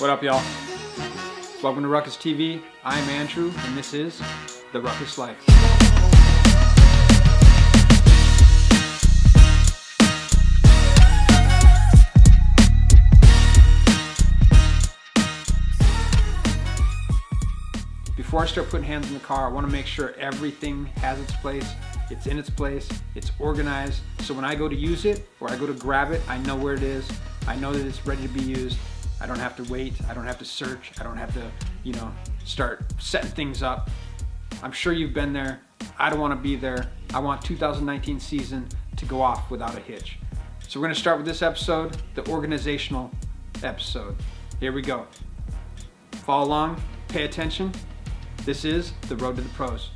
What up, y'all? Welcome to RUKUS TV. I'm Andrew, and this is The RUKUS Life. Before I start putting hands in the car, I want to make sure everything has its place, it's in its place, it's organized, so when I go to use it or I go to grab it, I know where it is, I know that it's ready to be used. I don't have to wait, I don't have to search, I don't have to, start setting things up. I'm sure you've been there. I don't want to be there. I want 2019 season to go off without a hitch. So we're going to start with this episode, the organizational episode. Here we go. Follow along, pay attention. This is The Road to the Pros.